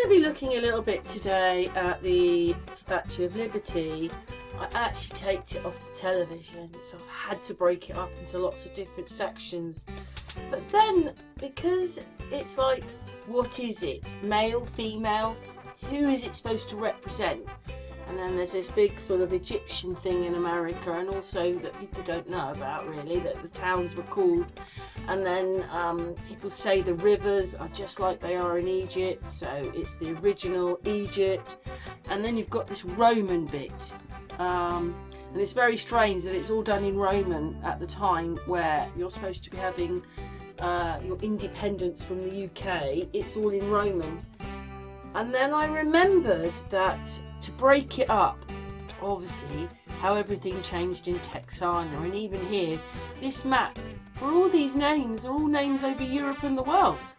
to be looking a little bit today at the Statue of Liberty. I actually taped it off the television, so I've had to break it up into lots of different sections. But then, because it's like, what is it? Male, female? Who is it supposed to represent? And then there's this big sort of Egyptian thing in America, and also that people don't know about really, that the towns were called. And then people say the rivers are just like they are in Egypt, so it's the original Egypt. And then you've got this Roman bit. And it's very strange that it's all done in Roman at the time where you're supposed to be having your independence from the UK. It's all in Roman. And then I remembered that to break it up, obviously, how everything changed in Texana, and even here, this map, for all these names, are all names over Europe and the world.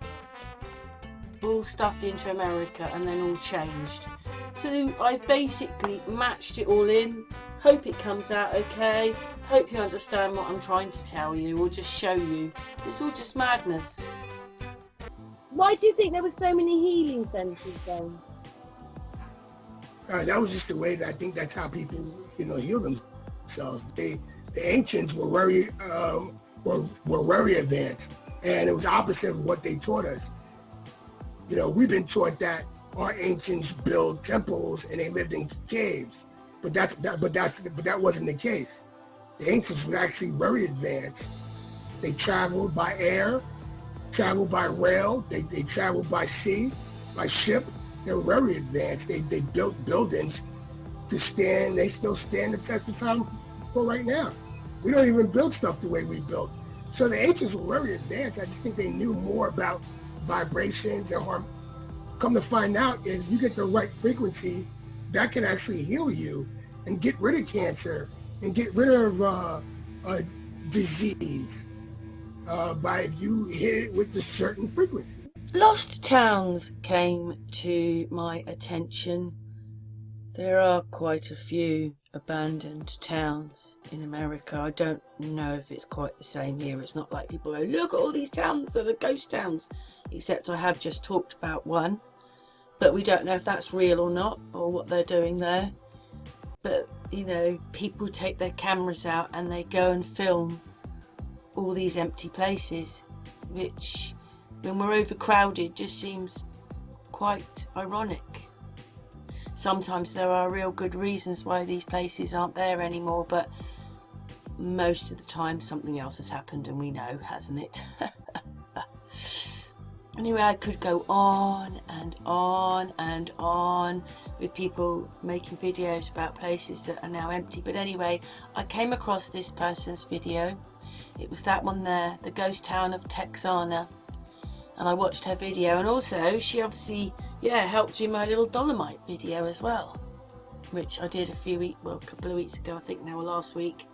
All stuffed into America and then all changed. So I've basically matched it all in. Hope it comes out okay. Hope you understand what I'm trying to tell you or just show you. It's all just madness. Why do you think there were so many healing centres then? That was just the way that I think that's how people, heal themselves. The ancients were very advanced, and it was opposite of what they taught us. We've been taught that our ancients built temples and they lived in caves, but that wasn't the case. The ancients were actually very advanced. They traveled by air, traveled by rail, they traveled by sea, by ship. They were very advanced. They built buildings to stand. They still stand the test of time for right now. We don't even build stuff the way we built. So the ancients were very advanced. I just think they knew more about vibrations and harm. Come to find out is you get the right frequency that can actually heal you and get rid of cancer and get rid of disease by if you hit it with a certain frequency. Lost towns came to my attention. There are quite a few abandoned towns in America. I don't know if it's quite the same here. It's not like people go, look at all these towns that are ghost towns, except I have just talked about one, but we don't know if that's real or not, or what they're doing there. But people take their cameras out and they go and film all these empty places, which when we're overcrowded just seems quite ironic. Sometimes there are real good reasons why these places aren't there anymore, but most of the time something else has happened, and we know, hasn't it? Anyway, I could go on and on and on with people making videos about places that are now empty. But anyway, I came across this person's video. It was that one there, the ghost town of Texana. And I watched her video, and also she obviously, helped me my little Dolomite video as well, which I did a couple of weeks ago, I think now, or last week.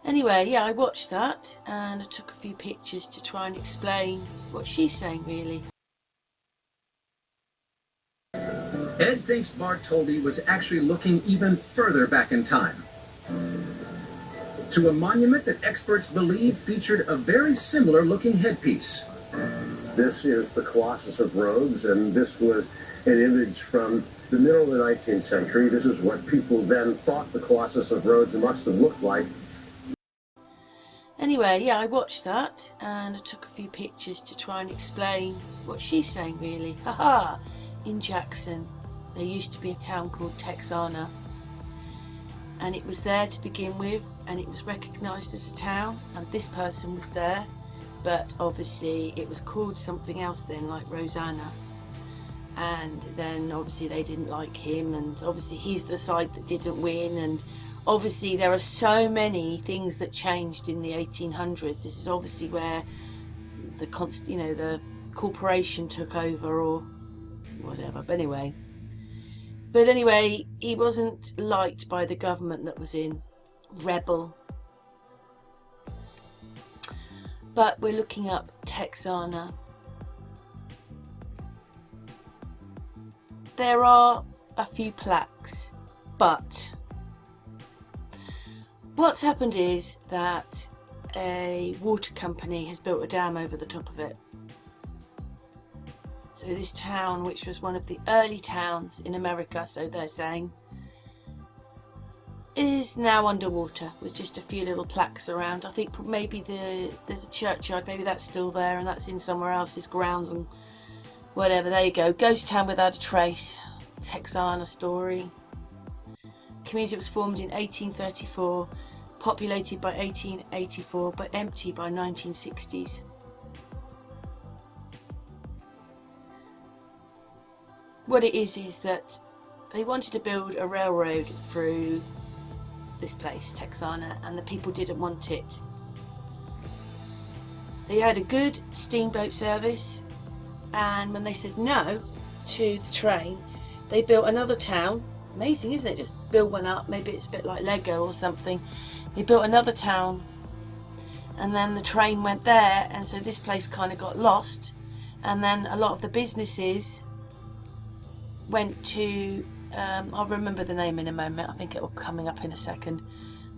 Anyway, I watched that and I took a few pictures to try and explain what she's saying, really. Ed thinks Bartoldi was actually looking even further back in time, to a monument that experts believe featured a very similar looking headpiece. This is the Colossus of Rhodes, and this was an image from the middle of the 19th century. This is what people then thought the Colossus of Rhodes must have looked like. Anyway, I watched that and I took a few pictures to try and explain what she's saying, really. Haha! In Jackson, there used to be a town called Texana, and it was there to begin with, and it was recognised as a town, and this person was there. But obviously it was called something else then, like Rosanna. And then obviously they didn't like him, and obviously he's the side that didn't win. And obviously there are so many things that changed in the 1800s. This is obviously where the corporation took over or whatever. But anyway, he wasn't liked by the government that was in. Rebel. But we're looking up Texana. There are a few plaques, but what's happened is that a water company has built a dam over the top of it. So this town, which was one of the early towns in America, so they're saying, is now underwater with just a few little plaques around. I think maybe there's a churchyard, maybe that's still there and that's in somewhere else's grounds and whatever. There you go. Ghost town without a trace. Texana story. Community was formed in 1834, populated by 1884, but empty by 1960s. What it is that they wanted to build a railroad through this place, Texana, and the people didn't want it. They had a good steamboat service, and when they said no to the train, they built another town. Amazing, isn't it? Just build one up. Maybe it's a bit like Lego or something. They built another town, and then the train went there, and so this place kind of got lost, and then a lot of the businesses went to I'll remember the name in a moment. I think it will coming up in a second.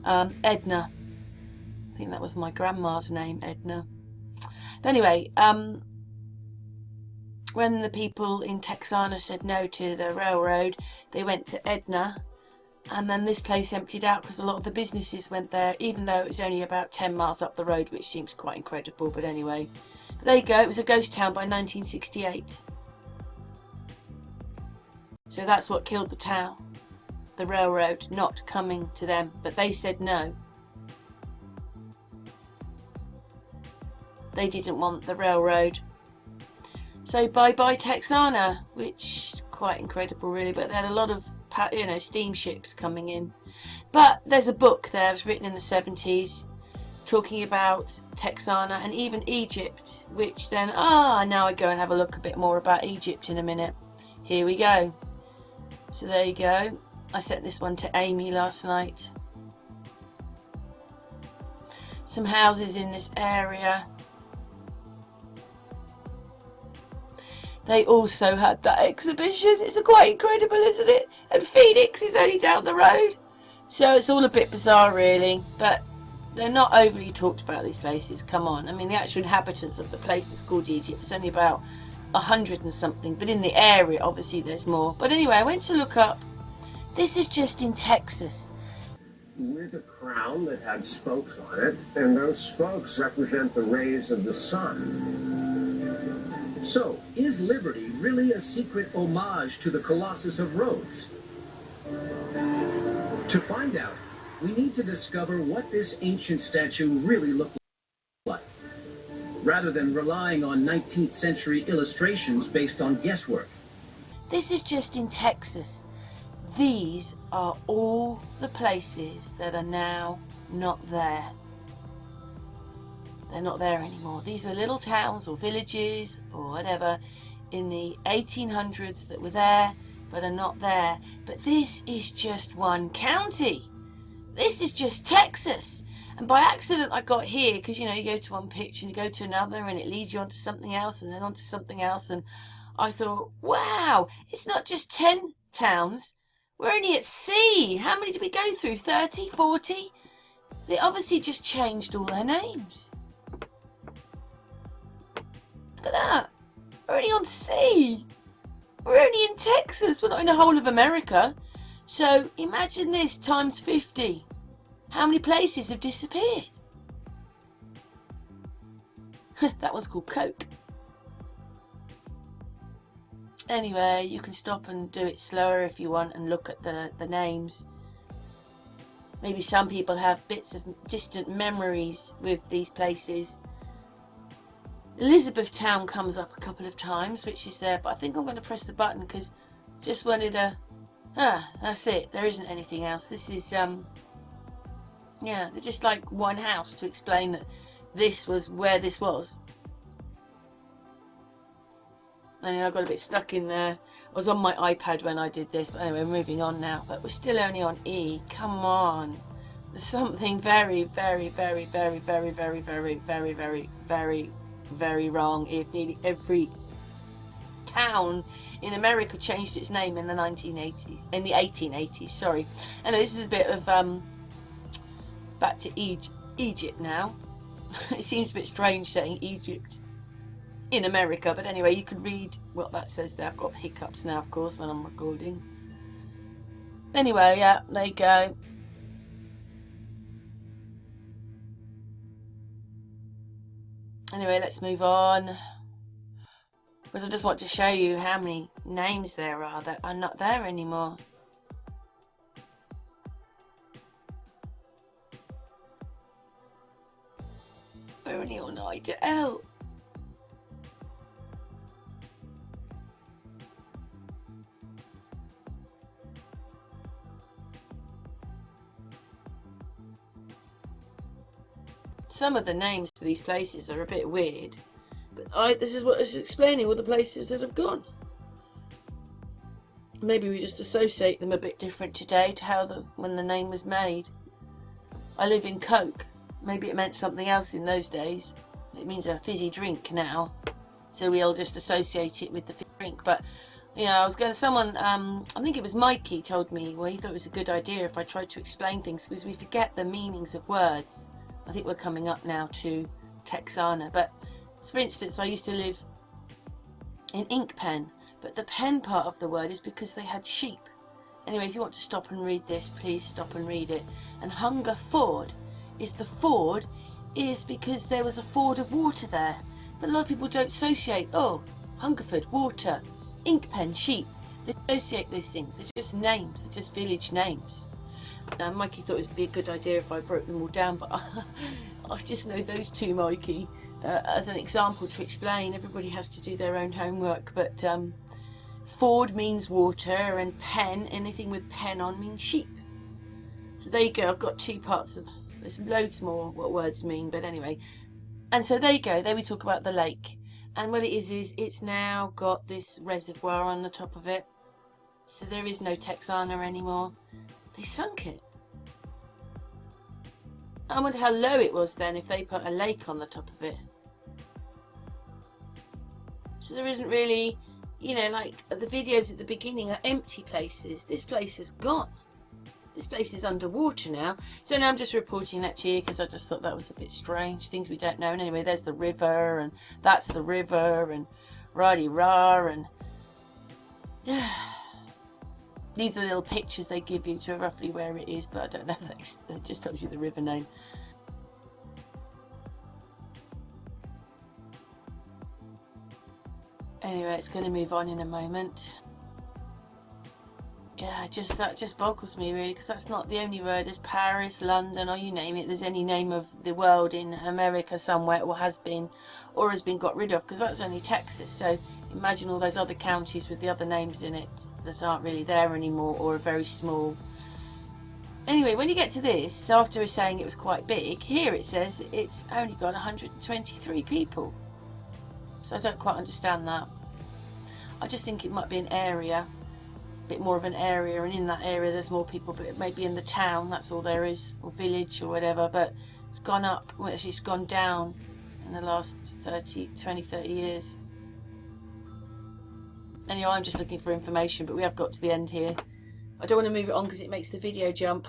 Edna. I think that was my grandma's name, Edna. But anyway, when the people in Texana said no to the railroad, they went to Edna, and then this place emptied out because a lot of the businesses went there, even though it was only about 10 miles up the road, which seems quite incredible. But anyway, there you go. It was a ghost town by 1968. So that's what killed the town, the railroad not coming to them, but they said no. They didn't want the railroad. So bye-bye Texana, which quite incredible really, but they had a lot of, steamships coming in. But there's a book there, it was written in the 70s, talking about Texana and even Egypt, which then, now I go and have a look a bit more about Egypt in a minute. Here we go. So there you go. I sent this one to Amy last night. Some houses in this area. They also had that exhibition. It's quite incredible, isn't it? And Phoenix is only down the road. So it's all a bit bizarre really, but they're not overly talked about, these places. Come on. I mean, the actual inhabitants of the place that's called Egypt is only about 100 and something, but in the area obviously there's more. But anyway, I went to look up. This is just in Texas. With a crown that had spokes on it, and those spokes represent the rays of the sun. So, is Liberty really a secret homage to the Colossus of Rhodes? To find out, we need to discover what this ancient statue really looked like, rather than relying on 19th century illustrations based on guesswork. This is just in Texas. These are all the places that are now not there. They're not there anymore. These were little towns or villages or whatever in the 1800s that were there but are not there. But this is just one county. This is just Texas. And by accident I got here because, you go to one picture and you go to another and it leads you onto something else and then onto something else. And I thought, wow, it's not just 10 towns. We're only at sea. How many did we go through? 30, 40? They obviously just changed all their names. Look at that. We're only on sea. We're only in Texas. We're not in the whole of America. So imagine this times 50. How many places have disappeared? That one's called Coke. Anyway, you can stop and do it slower if you want and look at the names. Maybe some people have bits of distant memories with these places. Elizabethtown comes up a couple of times, which is there, but I think I'm going to press the button because just wanted to... that's it. There isn't anything else. This is, they're just like one house to explain that this was where this was. Anyway, I got a bit stuck in there. I was on my iPad when I did this, but anyway, moving on now. But we're still only on E. Come on. There's something very, very, very, very, very, very, very, very, very, very, very wrong if nearly every town in America changed its name in the 1880s, sorry. Anyway, this is a bit of back to Egypt now. It seems a bit strange saying Egypt. in America. But anyway, you can read what that says there. I've got hiccups now, of course, when I'm recording. Anyway, yeah, there you go. Anyway, let's move on. Because I just want to show you how many names there are that are not there anymore. We're only on I-L. Some of the names for these places are a bit weird, but this is what is explaining all the places that have gone. Maybe we just associate them a bit different today to how when the name was made. I live in Coke. Maybe it meant something else in those days. It means a fizzy drink now, so we all just associate it with the fizzy drink. But you know, I was going to someone. I think it was Mikey told me. Well, he thought it was a good idea if I tried to explain things because we forget the meanings of words. I think we're coming up now to Texana, but for instance, I used to live in Inkpen, but the pen part of the word is because they had sheep. Anyway, if you want to stop and read this, please stop and read it. And Hungerford is the ford is because there was a ford of water there, but a lot of people don't associate, oh, Hungerford, water, Inkpen, sheep. They associate those things. They're just names, they're just village names. Mikey thought it would be a good idea if I broke them all down, but I just know those two, Mikey, as an example to explain. Everybody has to do their own homework, but ford means water, and pen, anything with pen on, means sheep. So there you go. I've got two parts of. There's loads more what words mean, but anyway. And so there you go. There we talk about the lake, and what it is it's now got this reservoir on the top of it, so there is no Texana anymore. They sunk it. I wonder how low it was then if they put a lake on the top of it. So there isn't really, you know, like the videos at the beginning are empty places. This place is gone. This place is underwater now. So now I'm just reporting that to you because I just thought that was a bit strange. Things we don't know. And anyway, there's the river, and that's the river, and rah-de-rah, and these are the little pictures they give you to roughly where it is, but I don't know if it just tells you the river name. Anyway, it's going to move on in a moment. Yeah, that just boggles me really, because that's not the only word. There's Paris, London, or you name it. There's any name of the world in America somewhere, or has been got rid of, because that's only Texas. So imagine all those other counties with the other names in it that aren't really there anymore, or are very small. Anyway, when you get to this, after saying it was quite big, here it says it's only got 123 people. So I don't quite understand that. I just think it might be an area, a bit more of an area, and in that area there's more people, but maybe in the town that's all there is, or village or whatever. But it's gone up, well, actually it's gone down in the last 20, 30 years. Anyway, I'm just looking for information, but we have got to the end here. I don't want to move it on because it makes the video jump.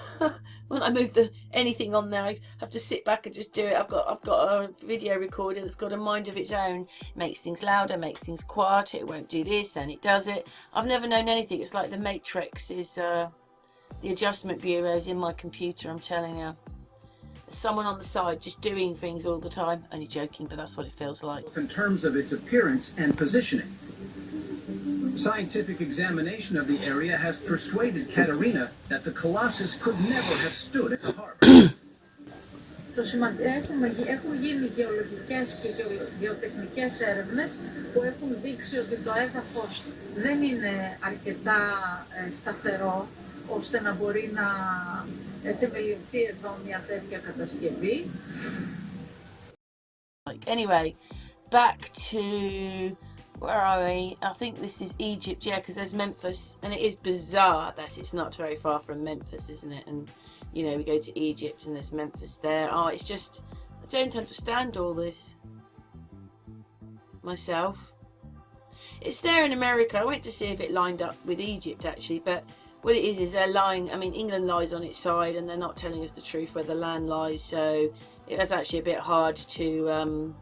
When I move anything on there, I have to sit back and just do it. I've got a video recorder that's got a mind of its own. It makes things louder, makes things quieter. It won't do this, and it does it. I've never known anything. It's like the Matrix is the adjustment bureaus in my computer. I'm telling you, there's someone on the side just doing things all the time. Only joking, but that's what it feels like. In terms of its appearance and positioning. Scientific examination of the area has persuaded Katerina that the Colossus could never have stood at the harbor. Έχουν γίνει γεωλογικές και γεωτεχνικές έρευνες που έχουν δείξει ότι το έδαφος δεν είναι αρκετά σταθερό ώστε να μπορεί να θεμελιωθεί εδώ μια τέτοια κατασκευή. Anyway, back to... where are we? I think this is Egypt, yeah, because there's Memphis, and it is bizarre that it's not very far from Memphis, isn't it? And you know, we go to Egypt and there's Memphis there. Oh, it's just, I don't understand all this myself. It's there in America. I went to see if it lined up with Egypt actually, but what it is they're lying. I mean, England lies on its side and they're not telling us the truth where the land lies, so it was actually a bit hard to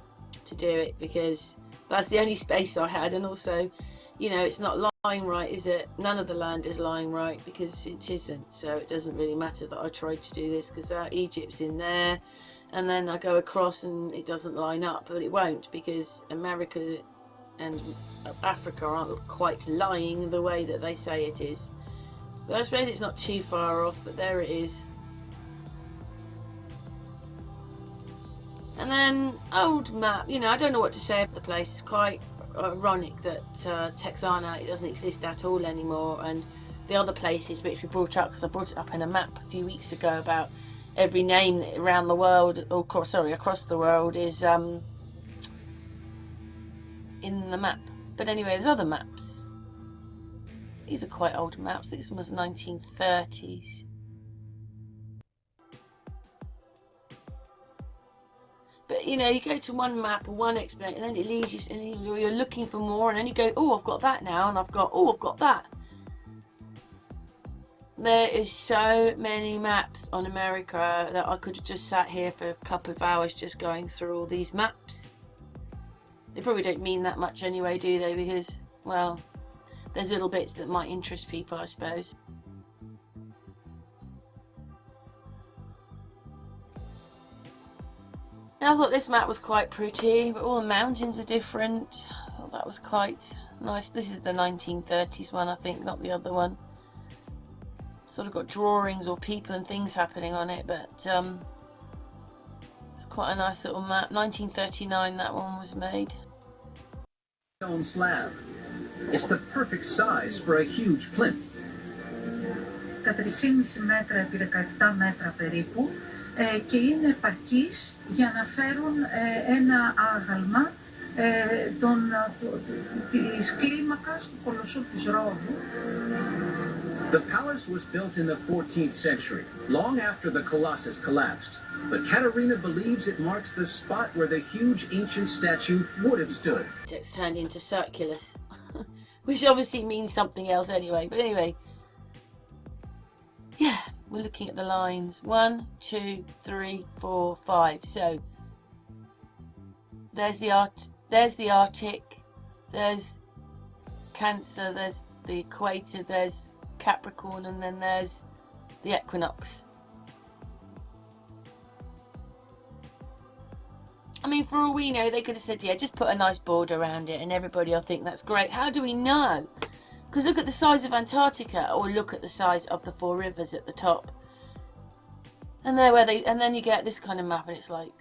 do it, because That's the only space I had. And also, you know, it's not lying right, is it? None of the land is lying right, because it isn't. So it doesn't really matter that I tried to do this, because Egypt's in there, and then I go across and it doesn't line up. But it won't, because America and Africa aren't quite lying the way that they say it is. But I suppose it's not too far off, but there it is. And then old map, you know, I don't know what to say of the place. It's quite ironic that Texana, it doesn't exist at all anymore, and the other places which we brought up, because I brought it up in a map a few weeks ago about every name around the world, or across the world, is in the map. But anyway, there's other maps. These are quite old maps. This one was 1930s. But you know, you go to one map or one explanation, and then it leads you, and you're looking for more, and then you go, oh, I've got that now, and I've got that. There is so many maps on America that I could have just sat here for a couple of hours just going through all these maps. They probably don't mean that much anyway, do they? Because, well, there's little bits that might interest people, I suppose. Now, I thought this map was quite pretty, but all the mountains are different. I thought that was quite nice. This is the 1930s one, I think, not the other one. Sort of got drawings or people and things happening on it, but it's quite a nice little map. 1939 that one was made. Stone slab. It's the perfect size for a huge plinth. Τα 3,5 μέτρα επί 17 μέτρα περίπου, και είναι επαρκής για να φέρουν ένα άγαλμα της κλίμακας του κολοσσού της Ρόδου. The palace was built in the 14th century, long after the Colossus collapsed. But Katerina believes it marks the spot where the huge ancient statue would have stood. It's turned into circulus, which obviously means something else anyway. But anyway, yeah, we're looking at the lines. 1, 2, 3, 4, 5. So there's the Arctic, there's Cancer, there's the equator, there's Capricorn, and then there's the equinox. I mean, for all we know, they could have said, yeah, just put a nice border around it and everybody will think that's great. How do we know? Because look at the size of Antarctica, or look at the size of the 4 rivers at the top. And there where and then you get this kind of map, and it's like,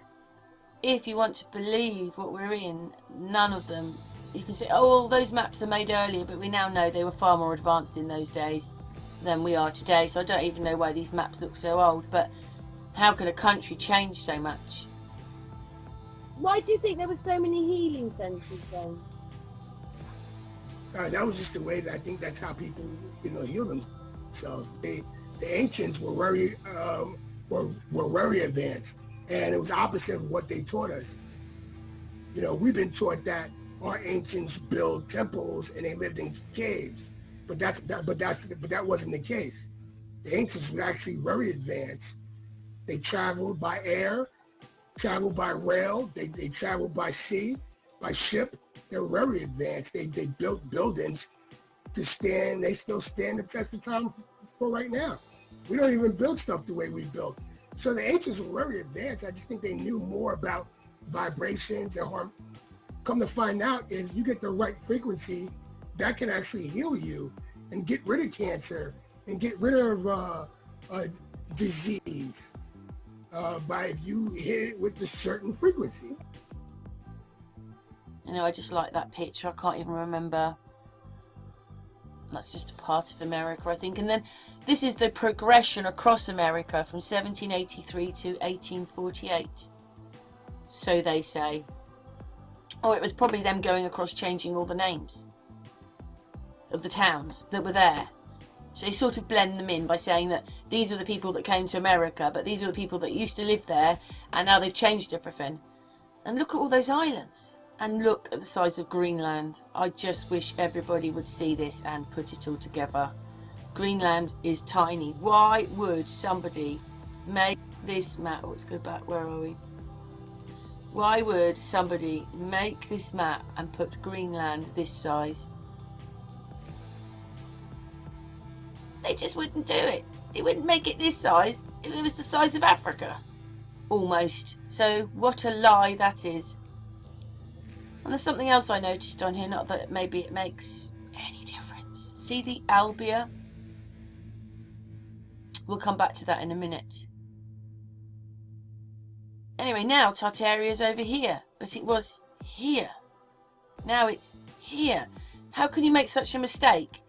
if you want to believe what we're in, none of them, you can say, oh, well, those maps are made earlier, but we now know they were far more advanced in those days than we are today. So I don't even know why these maps look so old, but how could a country change so much? Why do you think there were so many healing centres then? That was just the way that I think that's how people, you know, heal themselves. The ancients were very advanced, and it was opposite of what they taught us. You know, we've been taught that our ancients built temples and they lived in caves, but that wasn't the case. The ancients were actually very advanced. They traveled by air, traveled by rail, they traveled by sea, by ship. They were very advanced. They built buildings to stand. They still stand the test of time for right now. We don't even build stuff the way we built. So the ancients were very advanced. I just think they knew more about vibrations and harm. Come to find out, if you get the right frequency, that can actually heal you and get rid of cancer and get rid of disease by if you hit it with a certain frequency. You know, I just like that picture. I can't even remember. That's just a part of America, I think. And then this is the progression across America from 1783 to 1848. So they say. Or it was probably them going across changing all the names of the towns that were there. So they sort of blend them in by saying that these are the people that came to America, but these are the people that used to live there, and now they've changed everything. And look at all those islands. And look at the size of Greenland. I just wish everybody would see this and put it all together. Greenland is tiny. Why would somebody make this map? Let's go back. Where are we? Why would somebody make this map and put Greenland this size? They just wouldn't do it. They wouldn't make it this size if it was the size of Africa. Almost. So what a lie that is. And there's something else I noticed on here, not that maybe it makes any difference. See the albia? We'll come back to that in a minute. Anyway, now Tartaria's over here, but it was here. Now it's here. How can you make such a mistake?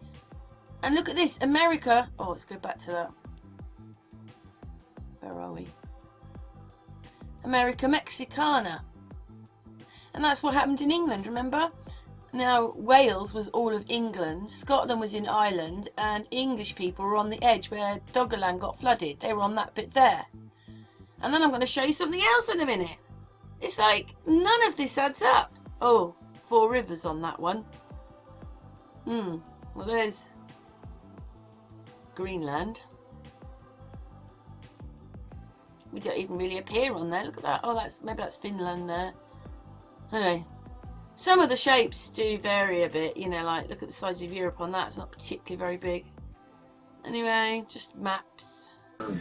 And look at this, America. Oh, let's go back to that. Where are we? America Mexicana. And that's what happened in England, remember? Now, Wales was all of England, Scotland was in Ireland, and English people were on the edge where Doggerland got flooded. They were on that bit there. And then I'm going to show you something else in a minute. It's like, none of this adds up. Oh, 4 rivers on that one. Well, there's Greenland. We don't even really appear on there. Look at that. Oh, maybe that's Finland there. Anyway, some of the shapes do vary a bit. You know, like, look at the size of Europe on that. It's not particularly very big. Anyway, just maps.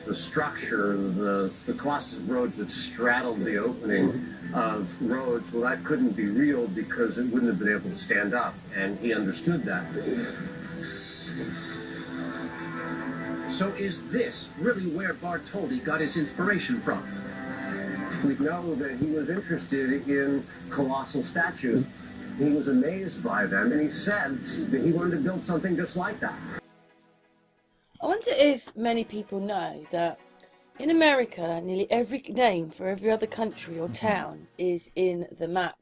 The structure, the colossus of roads that straddled the opening of roads, well, that couldn't be real because it wouldn't have been able to stand up, and he understood that. So is this really where Bartholdi got his inspiration from? We know that he was interested in colossal statues. He was amazed by them, and he said that he wanted to build something just like that. I wonder if many people know that in America, nearly every name for every other country or town is in the map.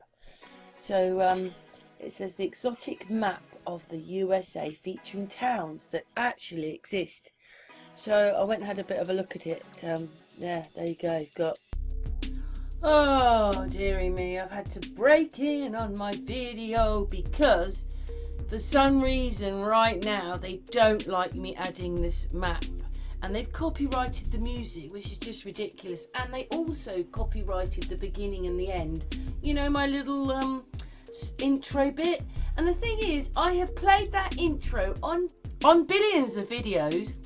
So it says the exotic map of the USA featuring towns that actually exist. So I went and had a bit of a look at it. Yeah, there you go. Got. Oh, dearie me, I've had to break in on my video because for some reason right now they don't like me adding this map, and they've copyrighted the music, which is just ridiculous, and they also copyrighted the beginning and the end, you know, my little intro bit. And the thing is, I have played that intro on billions of videos,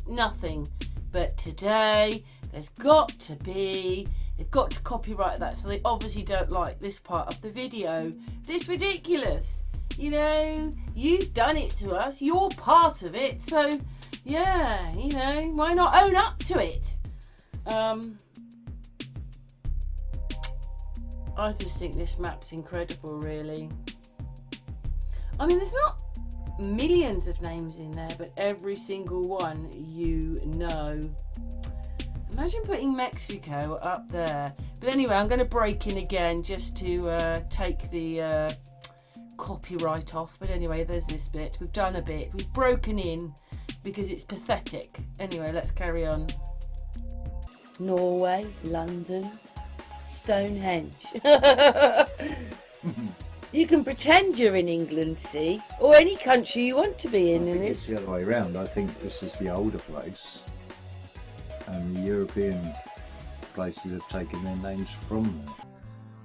nothing. But today they've got to copyright that, so they obviously don't like this part of the video. This ridiculous. You know, you've done it to us, you're part of it, so yeah, you know, why not own up to it? I just think this map's incredible, really. I mean, there's not millions of names in there, but every single one you know. Imagine putting Mexico up there. But anyway, I'm going to break in again just to take the copyright off. But anyway, there's this bit. We've done a bit. We've broken in because it's pathetic. Anyway, let's carry on. Norway, London, Stonehenge. You can pretend you're in England, see, or any country you want to be in. I think it's the other way around. I think this is the older place, and the European places have taken their names from them.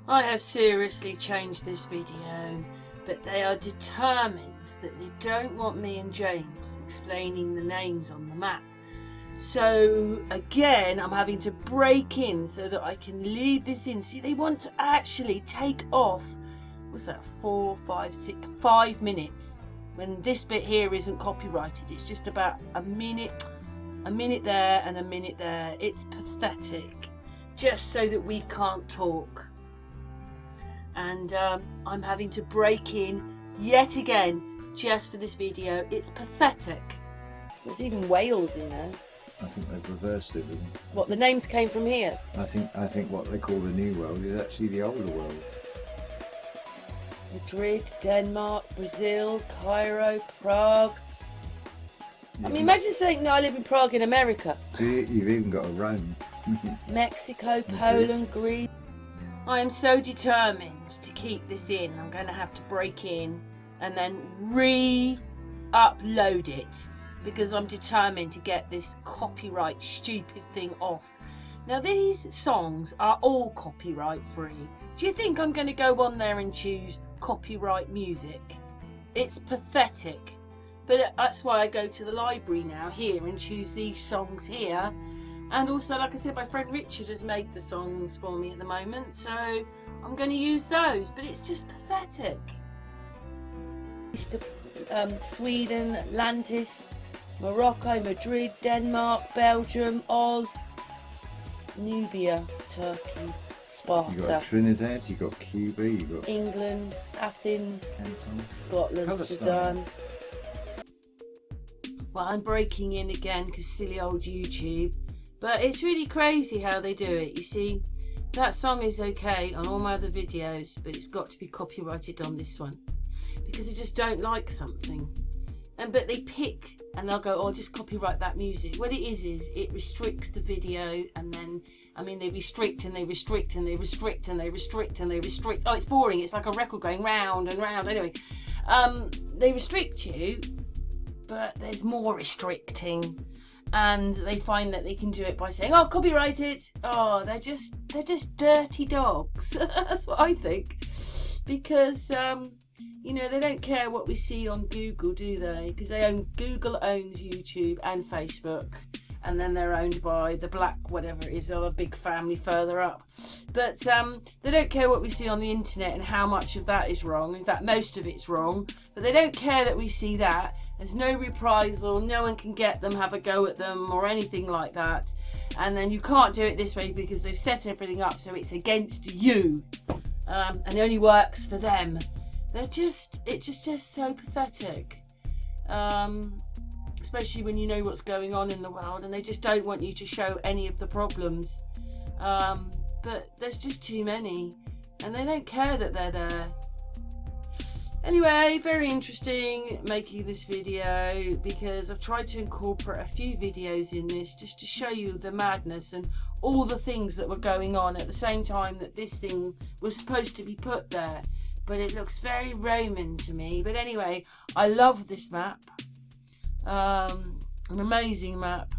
I have seriously changed this video, but they are determined that they don't want me and James explaining the names on the map. So again, I'm having to break in so that I can leave this in. See, they want to actually take off, what's that, 4, 5, 6, 5 minutes, when this bit here isn't copyrighted. It's just about a minute there and a minute there. It's pathetic, just so that we can't talk. And I'm having to break in yet again just for this video. It's pathetic. There's even Wales in there. I think they've reversed it. What, the names came from here? I think what they call the New World is actually the older world. Madrid, Denmark, Brazil, Cairo, Prague. Yeah. I mean, imagine saying, no, I live in Prague in America. You've even got a Rome. Mexico, Poland, Greece. I am so determined to keep this in. I'm going to have to break in and then re-upload it, because I'm determined to get this copyright stupid thing off. Now these songs are all copyright free. Do you think I'm going to go on there and choose copyright music? It's pathetic. But that's why I go to the library now here and choose these songs here. And also, like I said, my friend Richard has made the songs for me at the moment, so I'm going to use those. But it's just pathetic. Sweden, Atlantis, Morocco, Madrid, Denmark, Belgium, Oz, Nubia, Turkey, Sparta. You got Trinidad, you got Cuba, you got England, Athens, Scotland, Palestine. Sudan. Well, I'm breaking in again because silly old YouTube. But it's really crazy how they do it. You see, that song is okay on all my other videos, but it's got to be copyrighted on this one. Because they just don't like something. But they pick and they'll go, oh, just copyright that music. What it is it restricts the video, and then, I mean, they restrict and they restrict and they restrict and they restrict and they restrict. Oh, it's boring. It's like a record going round and round. Anyway, they restrict you, but there's more restricting. And they find that they can do it by saying, oh, copyright it. Oh, they're just dirty dogs. That's what I think. Because, you know, they don't care what we see on Google, do they? Because Google owns YouTube and Facebook, and then they're owned by the black whatever it is, or a big family further up. But they don't care what we see on the internet and how much of that is wrong. In fact, most of it's wrong. But they don't care that we see that. There's no reprisal. No one can get them, have a go at them, or anything like that. And then you can't do it this way because they've set everything up so it's against you, and it only works for them. It's just so pathetic, especially when you know what's going on in the world, and they just don't want you to show any of the problems. But there's just too many, and they don't care that they're there. Anyway, very interesting making this video, because I've tried to incorporate a few videos in this just to show you the madness and all the things that were going on at the same time that this thing was supposed to be put there. But it looks very Roman to me. But anyway, I love this map. An amazing map.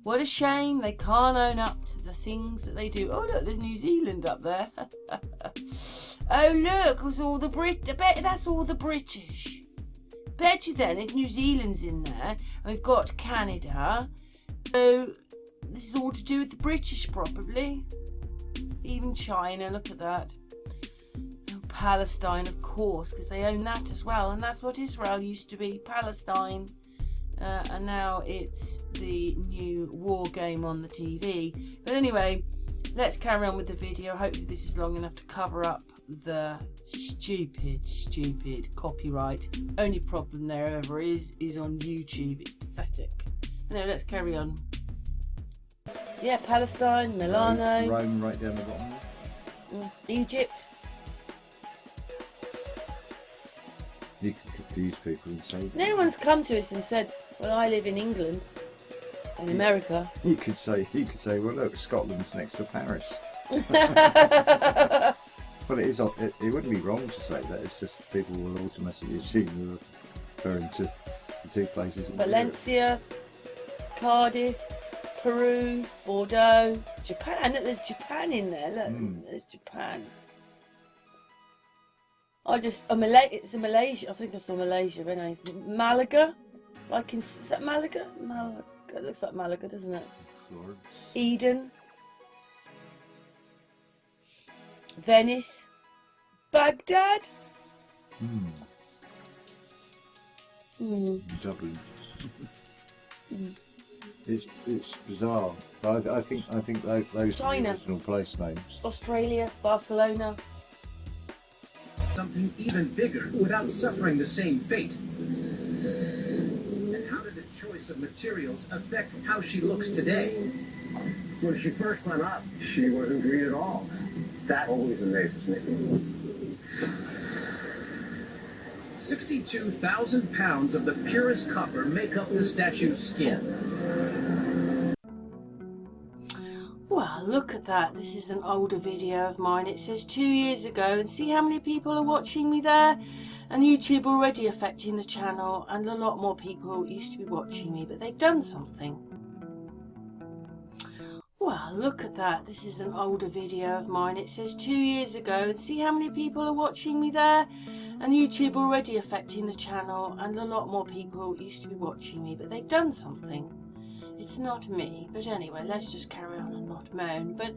What a shame they can't own up to the things that they do. Oh look, there's New Zealand up there. Oh look, it's all the I bet that's all the British. Bet you then, if New Zealand's in there, and we've got Canada, so this is all to do with the British probably. Even China, look at that. Palestine, of course, because they own that as well, and that's what Israel used to be, Palestine, and now it's the new war game on the TV. But anyway, let's carry on with the video. Hopefully this is long enough to cover up the stupid copyright. Only problem there ever is on YouTube. It's pathetic. Anyway, let's carry on. Yeah, Palestine, Milano, Rome right down the bottom. Egypt. You can confuse people and say. No one's come to us and said, well, I live in England, in America. You could say, well, look, Scotland's next to Paris. Well, it is. It wouldn't be wrong to say that. It's just people will automatically assume you're referring to the two places. In Valencia, Cardiff, Peru, Bordeaux, Japan. Look, there's Japan in there. Look, there's Japan. It's a Malaysia. I think I saw Malaysia. When I Malaga, is that Malaga? Malaga. It looks like Malaga, doesn't it? Florida. Eden, Venice, Baghdad. Dublin. It's bizarre. But I think those China. are the original place names. Australia, Barcelona. Something even bigger without suffering the same fate. And how did the choice of materials affect how she looks today? When she first went up, she wasn't green at all. That always amazes me. 62,000 pounds of the purest copper make up the statue's skin. Well, look at that. This is an older video of mine. It says 2 years ago, and see how many people are watching me there? And YouTube already affecting the channel, and a lot more people used to be watching me, but they've done something. Well, look at that. This is an older video of mine. It says 2 years ago, and see how many people are watching me there? And YouTube already affecting the channel, and a lot more people used to be watching me, but they've done something. It's not me. But anyway, let's just carry on and not moan. But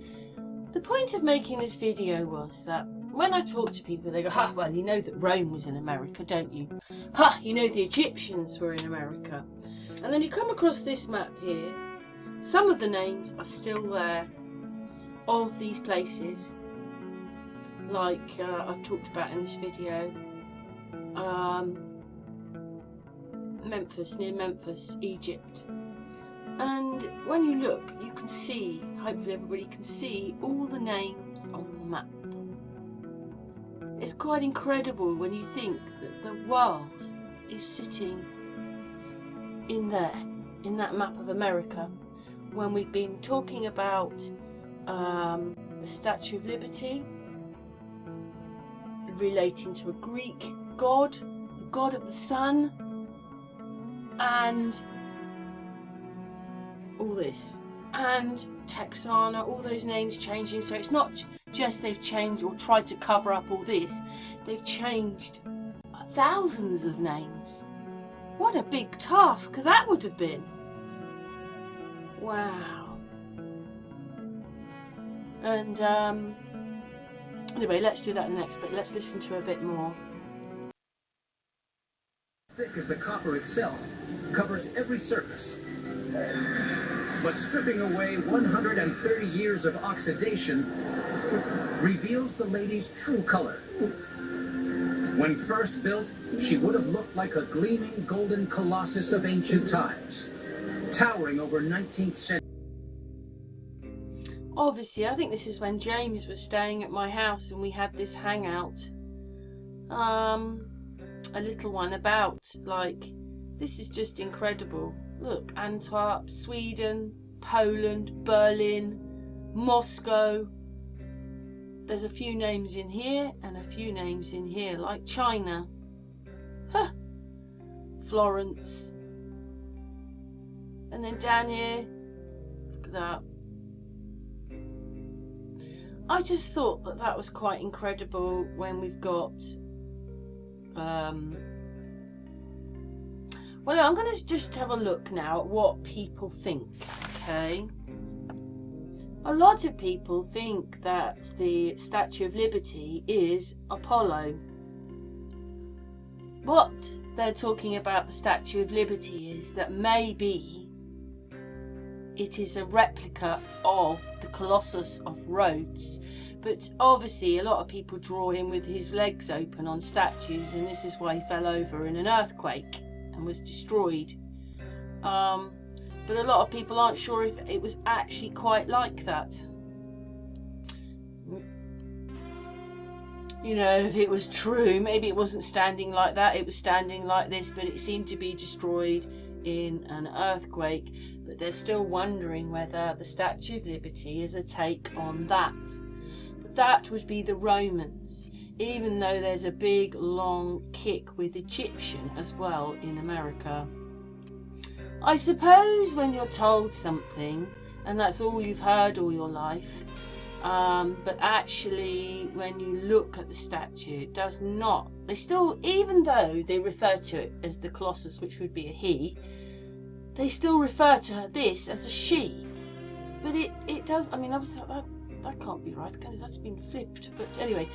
the point of making this video was that when I talk to people, they go, "Ha, well, you know that Rome was in America, don't you? Ha, you know the Egyptians were in America." And then you come across this map here. Some of the names are still there of these places, like I've talked about in this video. Memphis, near Memphis, Egypt. And when you look, you can see, hopefully everybody can see, all the names on the map. It's quite incredible when you think that the world is sitting in there, in that map of America, when we've been talking about the Statue of Liberty relating to a Greek god, the god of the sun, and all this, and Texana, all those names changing. So it's not just they've changed or tried to cover up all this, they've changed thousands of names. What a big task that would have been. Wow. And anyway, let's do that in the next bit. Let's listen to a bit more. Thick as the copper itself, covers every surface. But stripping away 130 years of oxidation reveals the lady's true color. When first built, she would have looked like a gleaming golden colossus of ancient times, towering over 19th century. Obviously, I think this is when James was staying at my house and we had this hangout. A little one about, like, this is just incredible. Look, Antwerp, Sweden, Poland, Berlin, Moscow. There's a few names in here and a few names in here, like China. Huh. Florence. And then down here, look at that. I just thought that that was quite incredible when we've got well, I'm going to just have a look now at what people think, okay? A lot of people think that the Statue of Liberty is Apollo. What they're talking about the Statue of Liberty is that maybe it is a replica of the Colossus of Rhodes. But obviously a lot of people draw him with his legs open on statues, and this is why he fell over in an earthquake and was destroyed. But a lot of people aren't sure if it was actually quite like that. You know, if it was true, maybe it wasn't standing like that, it was standing like this, but it seemed to be destroyed in an earthquake. But they're still wondering whether the Statue of Liberty is a take on that. But that would be the Romans, even though there's a big long kick with Egyptian as well in America. I suppose when you're told something and that's all you've heard all your life, but actually when you look at the statue, it does not, they still, even though they refer to it as the Colossus, which would be a he, they still refer to this as a she. But it does, I mean, obviously that can't be right, that's been flipped. But anyway,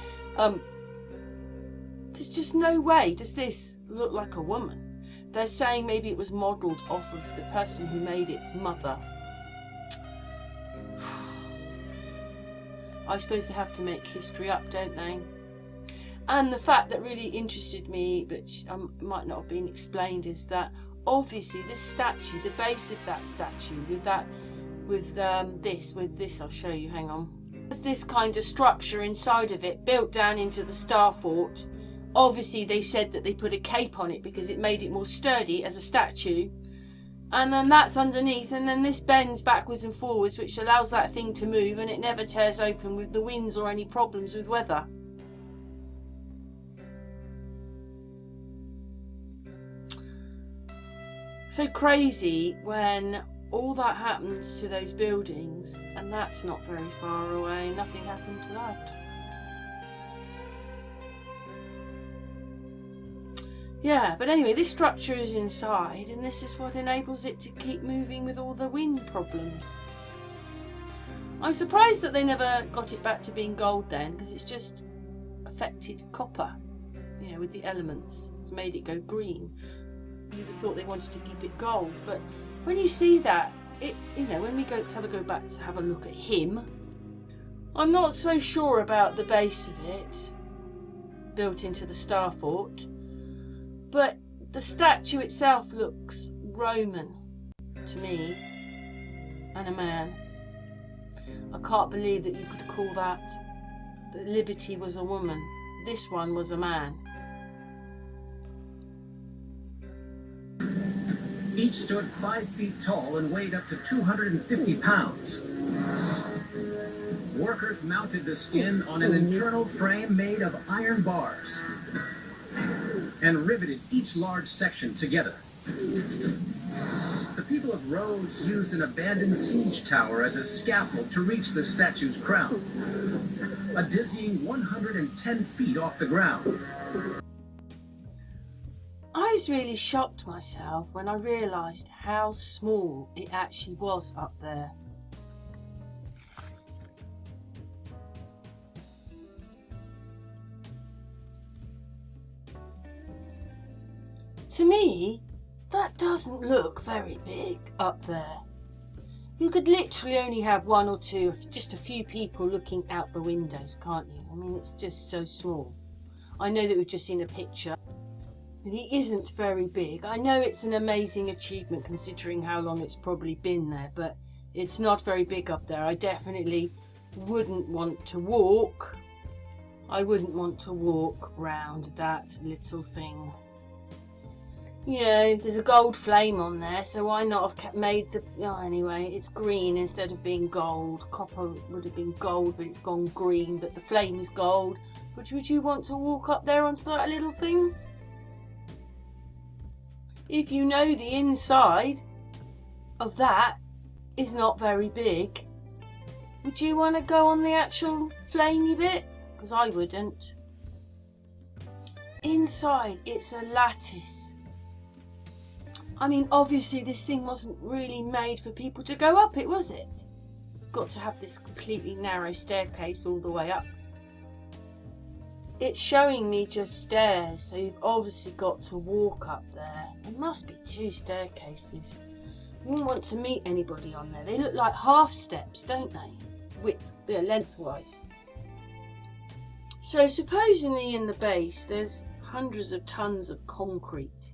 there's just no way does this look like a woman. They're saying maybe it was modelled off of the person who made its mother. I suppose they have to make history up, don't they? And the fact that really interested me, which might not have been explained, is that obviously this statue, the base of that statue, with this, I'll show you, hang on. There's this kind of structure inside of it, built down into the Star Fort. Obviously they said that they put a cape on it because it made it more sturdy as a statue. And then that's underneath, and then this bends backwards and forwards, which allows that thing to move, and it never tears open with the winds or any problems with weather. So crazy when all that happens to those buildings, and that's not very far away. Nothing happened to that. Yeah, but anyway, this structure is inside, and this is what enables it to keep moving with all the wind problems. I'm surprised that they never got it back to being gold then, because it's just affected copper, you know, with the elements. It's made it go green. You'd have thought they wanted to keep it gold, but when you see that, it, you know, when we go to go back to have a look at him, I'm not so sure about the base of it, built into the Star Fort, but the statue itself looks Roman to me, and a man. I can't believe that you could call that Liberty was a woman. This one was a man. Each stood 5 feet tall and weighed up to 250 pounds. Workers mounted the skin on an internal frame made of iron bars and riveted each large section together. The people of Rhodes used an abandoned siege tower as a scaffold to reach the statue's crown, a dizzying 110 feet off the ground. I was really shocked myself when I realised how small it actually was up there. To me, that doesn't look very big up there. You could literally only have one or two, just a few people looking out the windows, can't you? I mean, it's just so small. I know that we've just seen a picture, and he isn't very big. I know it's an amazing achievement considering how long it's probably been there, but it's not very big up there. I definitely wouldn't want to walk. I wouldn't want to walk round that little thing. You know, there's a gold flame on there, so why not have made the... Oh, anyway, it's green instead of being gold. Copper would have been gold, but it's gone green, but the flame is gold. But would you want to walk up there onto that little thing? If you know the inside of that is not very big, would you want to go on the actual flamey bit? Because I wouldn't. Inside, it's a lattice. I mean, obviously this thing wasn't really made for people to go up it, was it? You've got to have this completely narrow staircase all the way up. It's showing me just stairs, so you've obviously got to walk up there. There must be 2 staircases. You wouldn't want to meet anybody on there. They look like half steps, don't they? Lengthwise. So supposedly in the base there's hundreds of tons of concrete.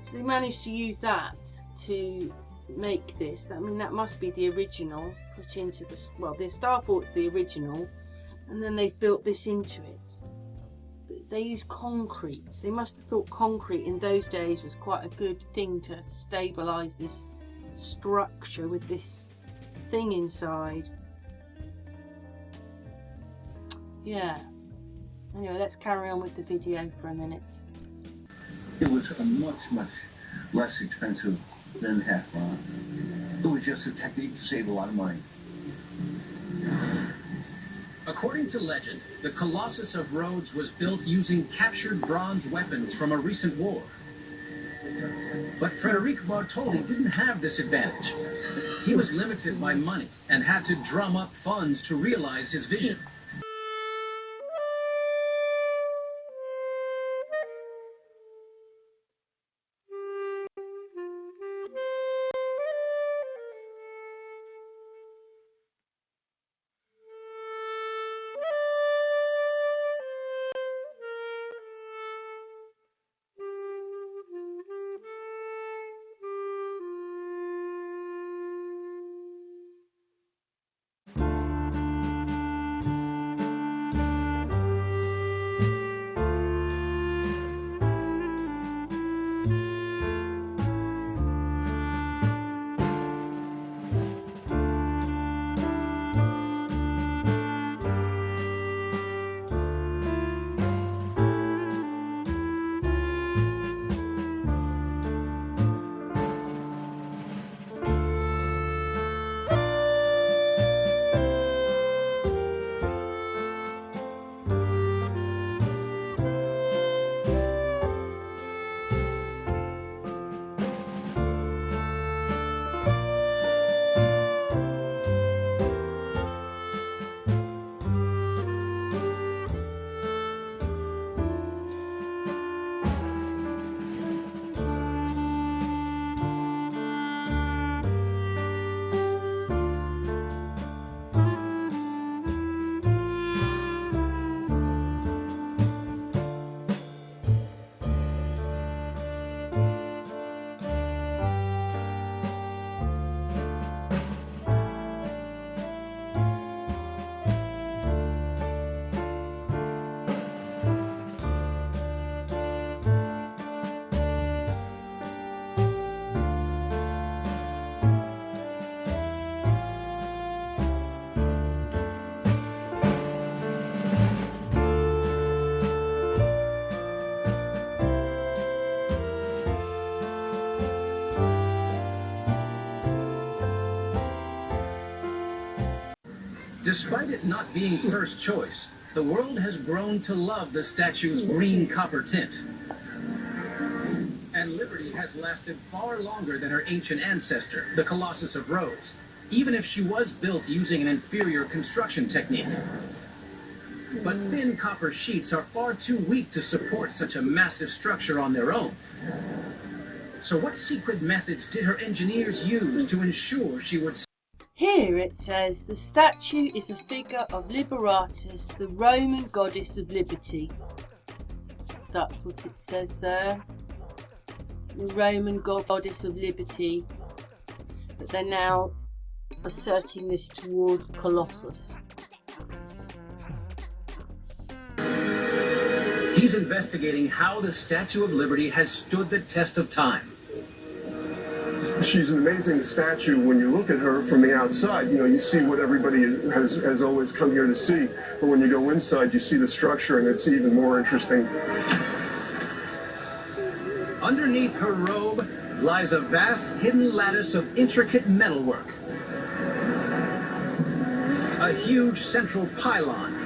So they managed to use that to make this. I mean, that must be the original put into the... Well, the Star Fort's the original, and then they've built this into it. But they use concrete. So they must have thought concrete in those days was quite a good thing to stabilise this structure with this thing inside. Yeah. Anyway, let's carry on with the video for a minute. It was a much less expensive than half bronze. It was just a technique to save a lot of money. According to legend, the Colossus of Rhodes was built using captured bronze weapons from a recent war. But Frederic Bartholdi didn't have this advantage. He was limited by money and had to drum up funds to realize his vision. Despite it not being first choice, the world has grown to love the statue's green copper tint. And Liberty has lasted far longer than her ancient ancestor, the Colossus of Rhodes, even if she was built using an inferior construction technique. But thin copper sheets are far too weak to support such a massive structure on their own. So what secret methods did her engineers use to ensure she would... Here it says the statue is a figure of Liberatus, the Roman goddess of liberty. That's what it says there. The Roman goddess of liberty. But they're now asserting this towards Colossus. He's investigating how the Statue of Liberty has stood the test of time. She's an amazing statue when you look at her from the outside. You know, you see what everybody has always come here to see. But when you go inside, you see the structure, and it's even more interesting. Underneath her robe lies a vast hidden lattice of intricate metalwork. A huge central pylon.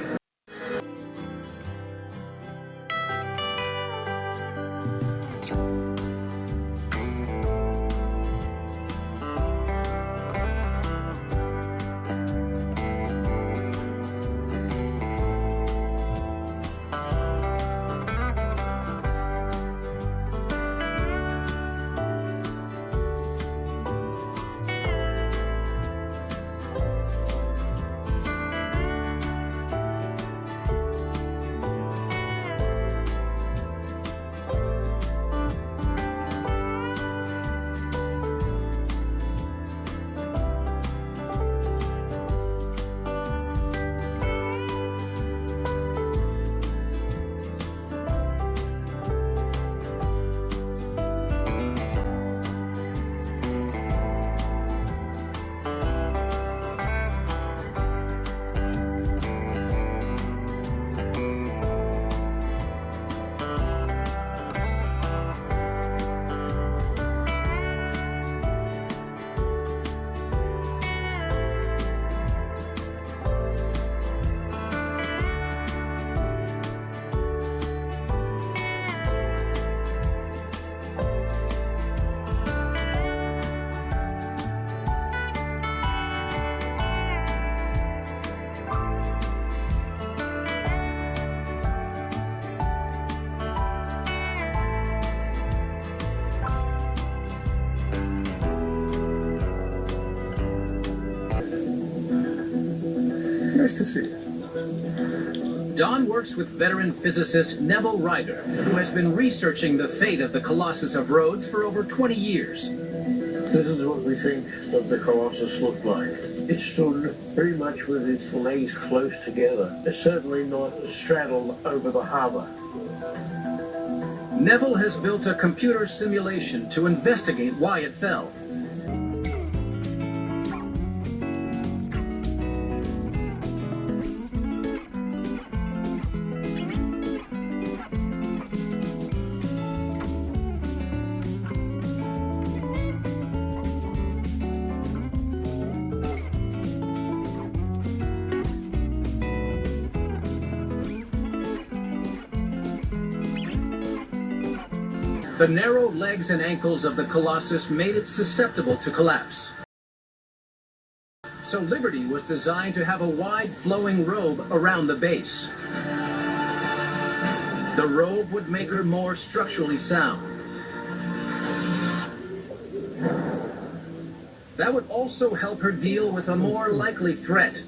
Nice to see you. Don works with veteran physicist Neville Ryder, who has been researching the fate of the Colossus of Rhodes for over 20 years. This is what we think that the Colossus looked like. It stood very much with its legs close together. It's certainly not straddled over the harbour. Neville has built a computer simulation to investigate why it fell. The narrow legs and ankles of the Colossus made it susceptible to collapse. So Liberty was designed to have a wide flowing robe around the base. The robe would make her more structurally sound. That would also help her deal with a more likely threat.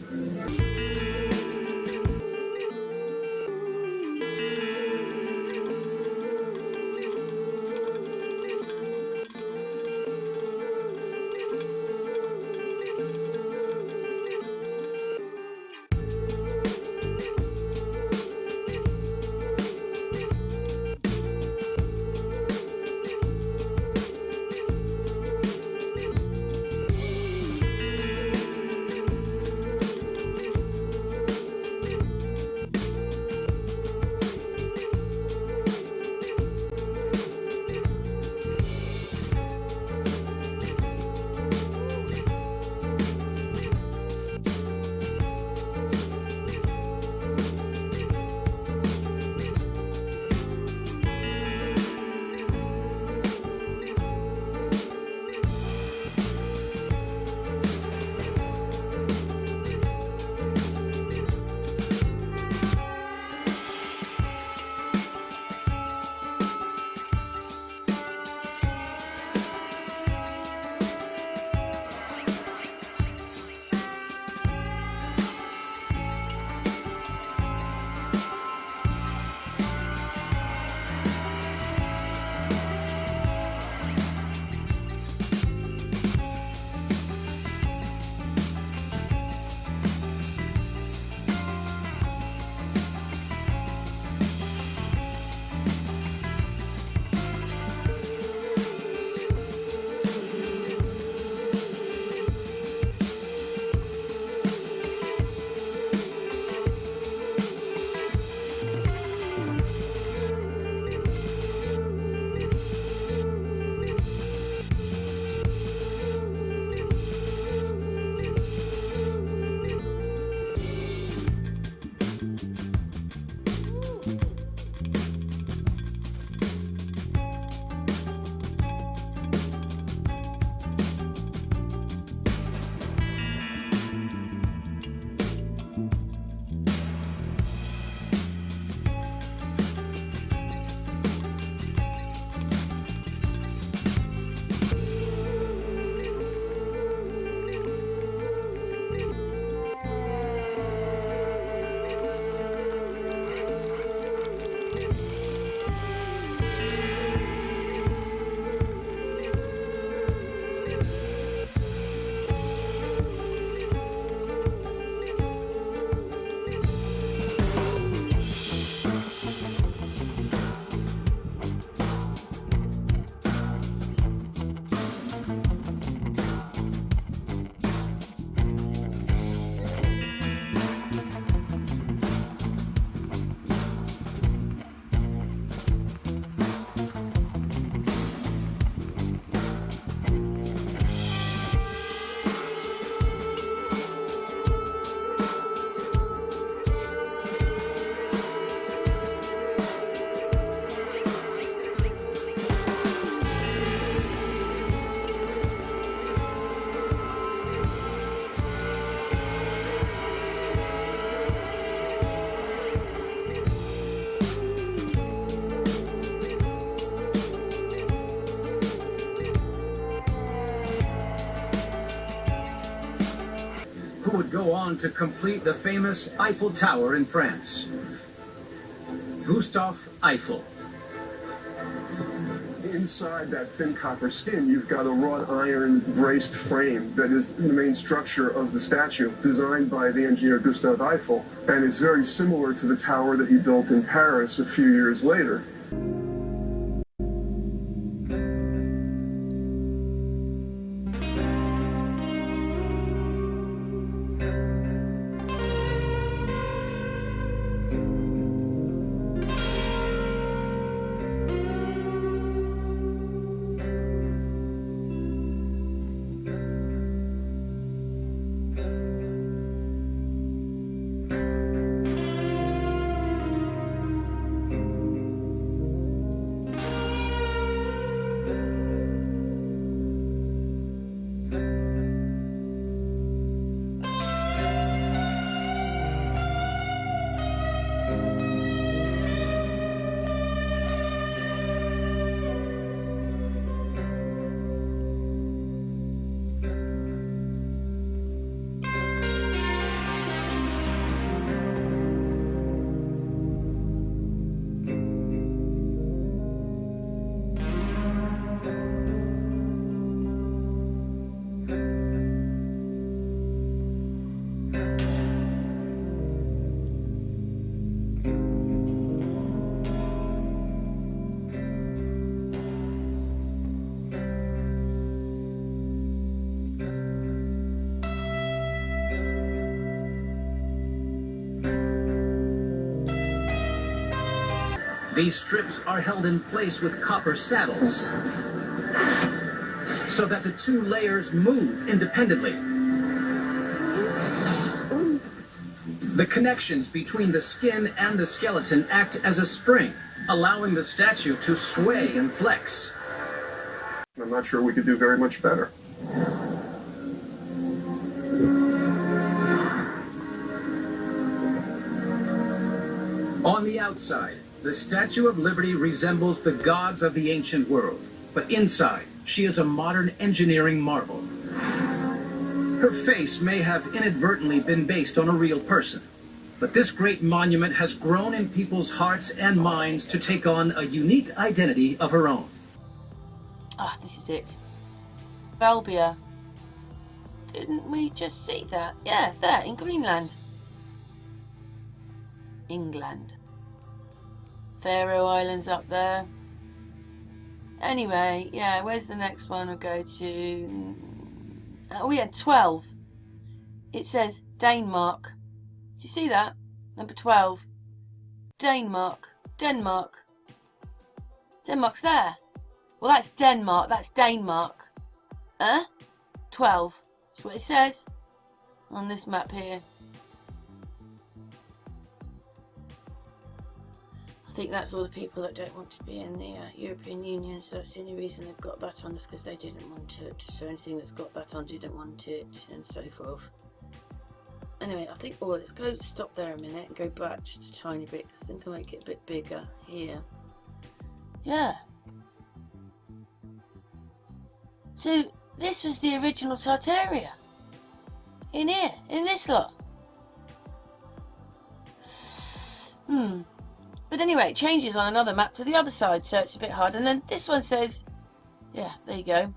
would go on to complete the famous Eiffel Tower in France. Gustave Eiffel. Inside that thin copper skin, you've got a wrought iron braced frame that is the main structure of the statue, designed by the engineer Gustave Eiffel, and it's very similar to the tower that he built in Paris a few years later. These strips are held in place with copper saddles so that the two layers move independently. The connections between the skin and the skeleton act as a spring, allowing the statue to sway and flex. I'm not sure we could do very much better. On the outside, the Statue of Liberty resembles the gods of the ancient world, but inside, she is a modern engineering marvel. Her face may have inadvertently been based on a real person, but this great monument has grown in people's hearts and minds to take on a unique identity of her own. Ah, this is it. Valbia. Didn't we just see that? Yeah, there, in Greenland. England. Faroe Islands up there. Anyway, yeah, where's the next one we'll go to? Oh, we had 12. It says Denmark. Do you see that? Number 12. Denmark. Denmark. Denmark's there. Well, that's Denmark. That's Denmark. 12. That's what it says on this map here. I think that's all the people that don't want to be in the European Union, so that's the only reason they've got that on, is because they didn't want it. So anything that's got that on didn't want it, and so forth. Anyway, I think, oh, let's go stop there a minute and go back just a tiny bit, because I think I'll make it a bit bigger here. Yeah. So this was the original Tartaria. In here, in this lot. But anyway, it changes on another map to the other side, so it's a bit hard. And then this one says, yeah, there you go.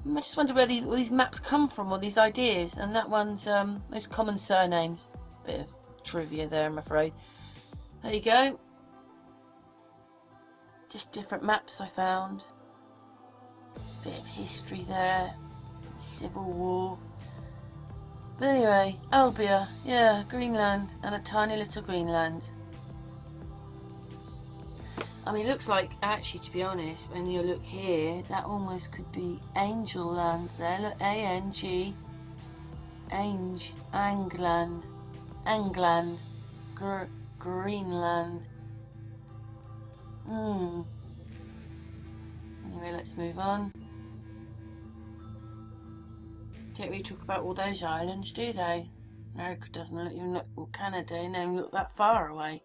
I just wonder where all these maps come from, all these ideas. And that one's most common surnames. Bit of trivia there, I'm afraid. There you go. Just different maps I found. Bit of history there. Civil War. But anyway, Albia, yeah, Greenland, and a tiny little Greenland. I mean, it looks like, actually, to be honest, when you look here, that almost could be Angel Land there. Look, A-N-G, Angland, Greenland. Anyway, let's move on. Don't really talk about all those islands, do they? America doesn't even look, or Canada, don't even look that far away.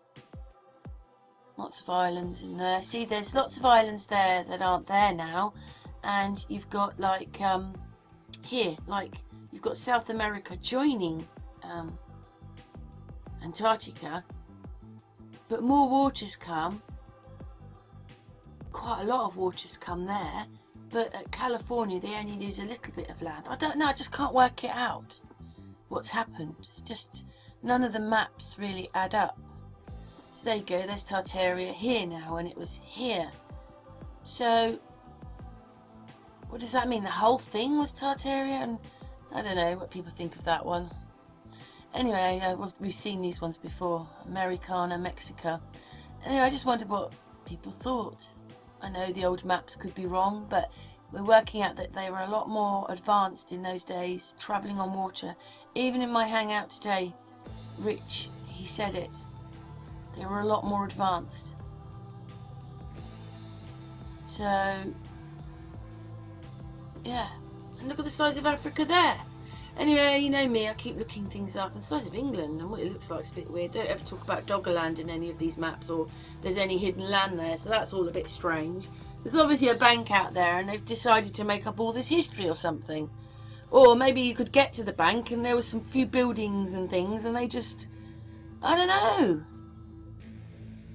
Lots of islands in there. See, there's lots of islands there that aren't there now, and you've got like here, like you've got South America joining Antarctica, but more waters come. Quite a lot of waters come there, but at California they only lose a little bit of land. I don't know, I just can't work it out what's happened. It's just none of the maps really add up. So there you go, there's Tartaria here now, and it was here. So what does that mean? The whole thing was Tartaria? And I don't know what people think of that one. Anyway, we've seen these ones before. Americana, Mexica. Anyway, I just wondered what people thought. I know the old maps could be wrong, but we're working out that they were a lot more advanced in those days, travelling on water. Even in my hangout today, Rich, he said it. They were a lot more advanced. So, yeah. And look at the size of Africa there. Anyway, you know me, I keep looking things up. And the size of England and what it looks like is a bit weird. Don't ever talk about Doggerland in any of these maps, or there's any hidden land there, so that's all a bit strange. There's obviously a bank out there and they've decided to make up all this history or something. Or maybe you could get to the bank and there was some few buildings and things and they just... I don't know.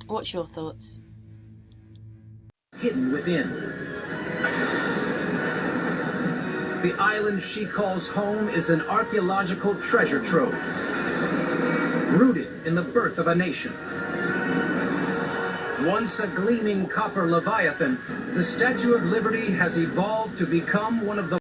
What's your thoughts? Hidden within. The island she calls home is an archaeological treasure trove, rooted in the birth of a nation. Once a gleaming copper leviathan, the Statue of Liberty has evolved to become one of the